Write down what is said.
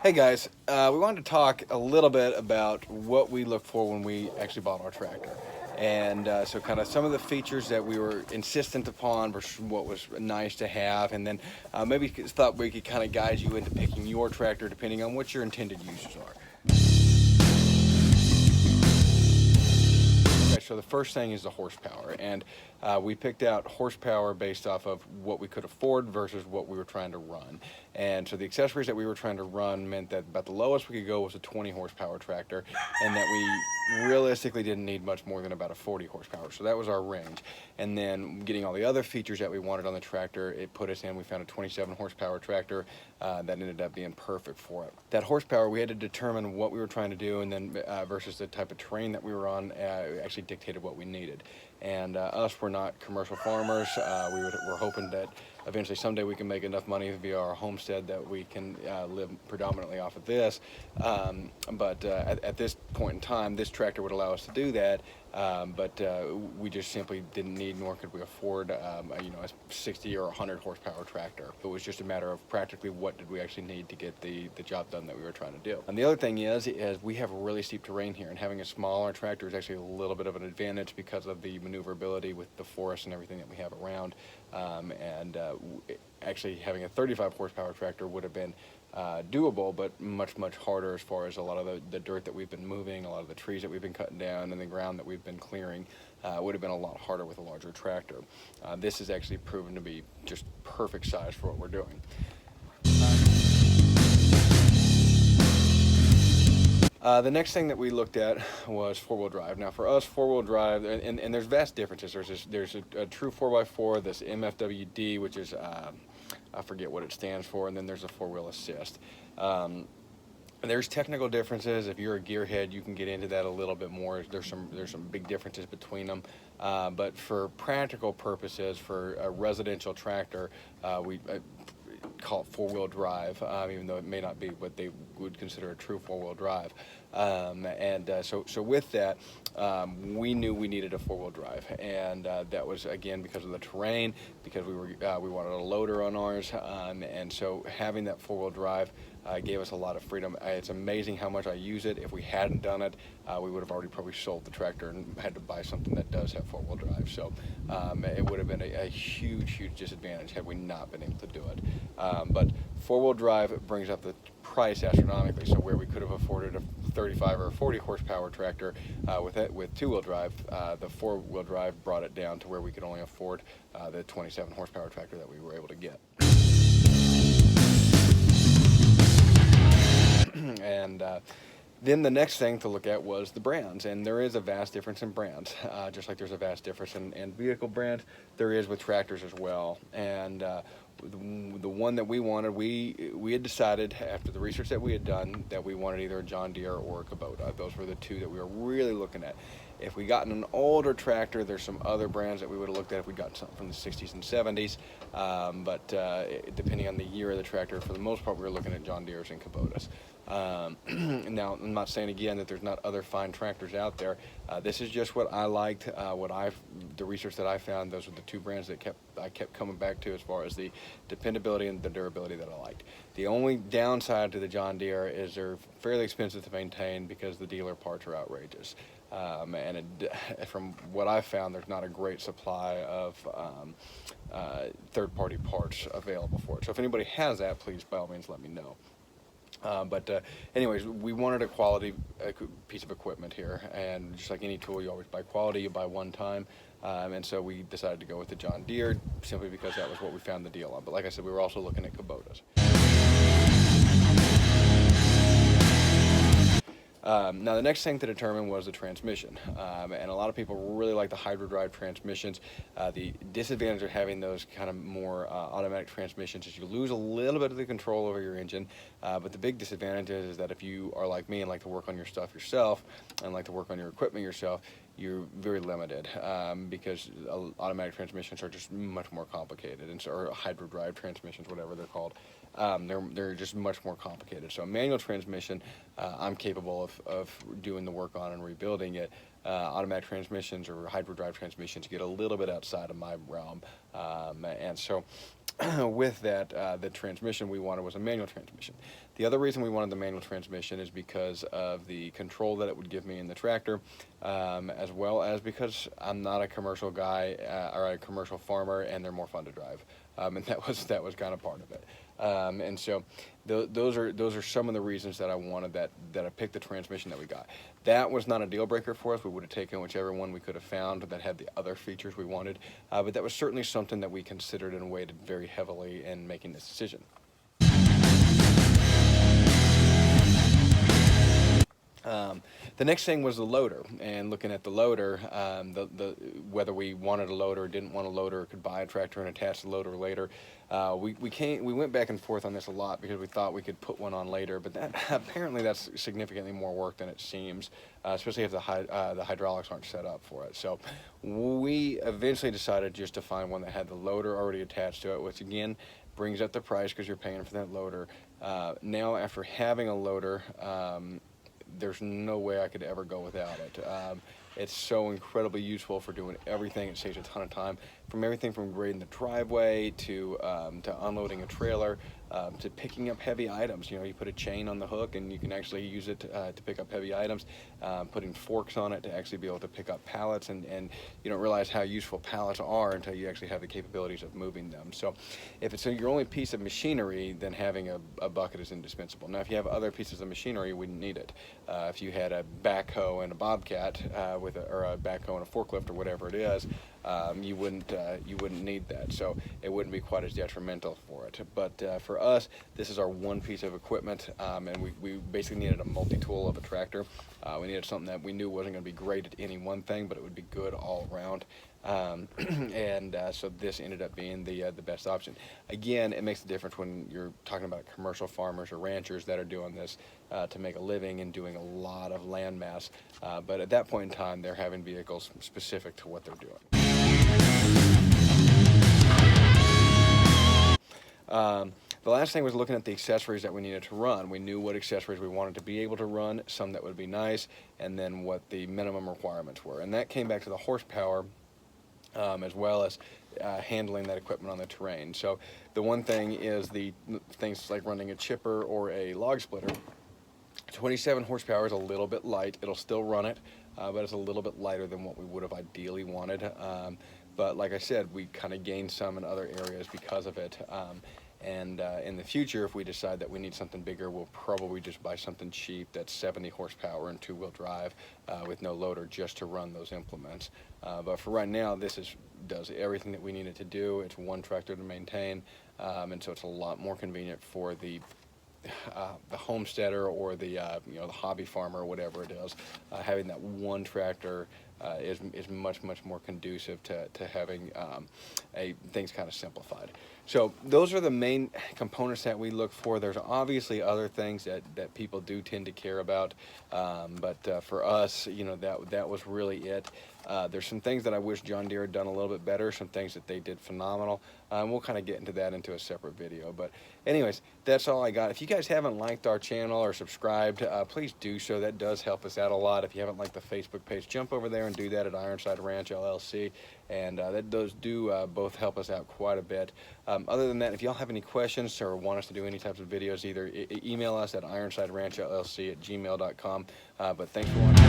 Hey guys, we wanted to talk a little bit about what we look for when we actually bought our tractor. And so kind of some of the features that we were insistent upon versus what was nice to have, and then maybe thought we could kind of guide you into picking your tractor depending on what your intended uses are. Okay, so the first thing is the horsepower, and we picked out horsepower based off of what we could afford versus what we were trying to run. And so the accessories that we were trying to run meant that about the lowest we could go was a 20 horsepower tractor, and that we realistically didn't need much more than about a 40 horsepower. So that was our range. And then getting all the other features that we wanted on the tractor, it put us in, we found a 27 horsepower tractor that ended up being perfect for it. That horsepower, we had to determine what we were trying to do, and then versus the type of terrain that we were on actually dictated what we needed. And us, we're not commercial farmers. We're hoping that eventually someday we can make enough money via our homestead that we can live predominantly off of this. But at this point in time, this tractor would allow us to do that. But we just simply didn't need, nor could we afford, a 60 or 100 horsepower tractor. It was just a matter of practically what did we actually need to get the job done that we were trying to do. And the other thing is we have really steep terrain here, and having a smaller tractor is actually a little bit of an advantage because of the maneuverability with the forest and everything that we have around. Actually having a 35 horsepower tractor would have been doable, but much harder as far as a lot of the dirt that we've been moving, a lot of the trees that we've been cutting down, and the ground that we've been clearing would have been a lot harder with a larger tractor. This has actually proven to be just perfect size for what we're doing. The next thing that we looked at was four-wheel drive. Now for us, four-wheel drive, and there's vast differences. There's a true 4x4, this MFWD, which is, I forget what it stands for, and then there's a four-wheel assist. There's technical differences. If you're a gearhead, you can get into that a little bit more. There's some big differences between them. But for practical purposes, for a residential tractor, we call it four-wheel drive, even though it may not be what they would consider a true four-wheel drive. So with that, we knew we needed a four-wheel drive, and that was again because of the terrain, because we wanted a loader on ours, and so having that four-wheel drive gave us a lot of freedom. It's amazing how much I use it. If we hadn't done it, we would have already probably sold the tractor and had to buy something that does have four-wheel drive. So it would have been a huge disadvantage had we not been able to do it. But four-wheel drive brings up the price astronomically. So where we could have afforded a 35 or 40 horsepower tractor with two-wheel drive, the four-wheel drive brought it down to where we could only afford the 27 horsepower tractor that we were able to get. And then the next thing to look at was the brands, and there is a vast difference in brands, just like there's a vast difference in vehicle brands, there is with tractors as well. And the one that we wanted, we had decided after the research that we had done that we wanted either a John Deere or a Kubota. Those were the two that we were really looking at. If we gotten an older tractor, there's some other brands that we would have looked at if we got something from the 60s and 70s, but depending on the year of the tractor, for the most part we were looking at John Deere's and Kubotas. Now, I'm not saying again that there's not other fine tractors out there. This is just what I liked, the research that I found. Those were the two brands that I kept coming back to as far as the dependability and the durability that I liked. The only downside to the John Deere is they're fairly expensive to maintain because the dealer parts are outrageous. From what I've found, there's not a great supply of third-party parts available for it. So if anybody has that, please, by all means, let me know. Anyways, we wanted a quality piece of equipment here, and just like any tool, you always buy quality, you buy one time, and so we decided to go with the John Deere simply because that was what we found the deal on. But like I said, we were also looking at Kubotas. Now the next thing to determine was the transmission, and a lot of people really like the hydro drive transmissions. The disadvantage of having those kind of more automatic transmissions is you lose a little bit of the control over your engine, but the big disadvantage is that if you are like me and like to work on your stuff yourself and like to work on your equipment yourself, you're very limited because automatic transmissions are just much more complicated, or hydro drive transmissions, whatever they're called. They're just much more complicated. So a manual transmission, I'm capable of doing the work on and rebuilding it. Automatic transmissions or hydro drive transmissions get a little bit outside of my realm, and so with that, the transmission we wanted was a manual transmission. The other reason we wanted the manual transmission is because of the control that it would give me in the tractor, as well as because I'm not a commercial guy or a commercial farmer, and they're more fun to drive. And that was kind of part of it. And so those are some of the reasons that I wanted that I picked the transmission that we got. That was not a deal breaker for us. We would have taken whichever one we could have found that had the other features we wanted, but that was certainly something that we considered and weighted very heavily in making this decision. The next thing was the loader, and looking at the loader, whether we wanted a loader or didn't want a loader, or could buy a tractor and attach the loader later. We went back and forth on this a lot because we thought we could put one on later, but apparently that's significantly more work than it seems, especially if the hydraulics aren't set up for it. So we eventually decided just to find one that had the loader already attached to it, which again brings up the price because you're paying for that loader. Now after having a loader, there's no way I could ever go without it. It's so incredibly useful for doing everything. It saves a ton of time, from everything from grading the driveway to unloading a trailer, to picking up heavy items. You know, you put a chain on the hook and you can actually use it to pick up heavy items, putting forks on it to actually be able to pick up pallets, and you don't realize how useful pallets are until you actually have the capabilities of moving them. So if it's your only piece of machinery, then having a bucket is indispensable. Now if you have other pieces of machinery, you wouldn't need it. If you had a backhoe and a bobcat or a backhoe and a forklift or whatever it is, you wouldn't need that, so it wouldn't be quite as detrimental for it. But for us, this is our one piece of equipment, and we basically needed a multi-tool of a tractor. We needed something that we knew wasn't going to be great at any one thing, but it would be good all around. So this ended up being the best option. Again, it makes a difference when you're talking about commercial farmers or ranchers that are doing this to make a living and doing a lot of land mass. But at that point in time, they're having vehicles specific to what they're doing. The last thing was looking at the accessories that we needed to run. We knew what accessories we wanted to be able to run, some that would be nice, and then what the minimum requirements were. And that came back to the horsepower, as well as handling that equipment on the terrain. So the one thing is the things like running a chipper or a log splitter. 27 horsepower is a little bit light. It'll still run it, but it's a little bit lighter than what we would have ideally wanted. But like I said, we kind of gained some in other areas because of it. And in the future, if we decide that we need something bigger, we'll probably just buy something cheap that's 70 horsepower and two-wheel drive with no loader, just to run those implements. But for right now, this does everything that we need it to do. It's one tractor to maintain, and so it's a lot more convenient for the homesteader or the the hobby farmer or whatever it is. Having that one tractor is much more conducive to having things kind of simplified. So those are the main components that we look for. There's obviously other things that people do tend to care about, but for us, that was really it. There's some things that I wish John Deere had done a little bit better, some things that they did phenomenal. We'll kind of get into that into a separate video. But anyways, that's all I got. If you guys haven't liked our channel or subscribed, please do so. That does help us out a lot. If you haven't liked the Facebook page, jump over there and do that at Ironside Ranch LLC. And those do both help us out quite a bit. Other than that, if y'all have any questions or want us to do any types of videos, either email us at ironsideranchllc@gmail.com. But thanks for watching.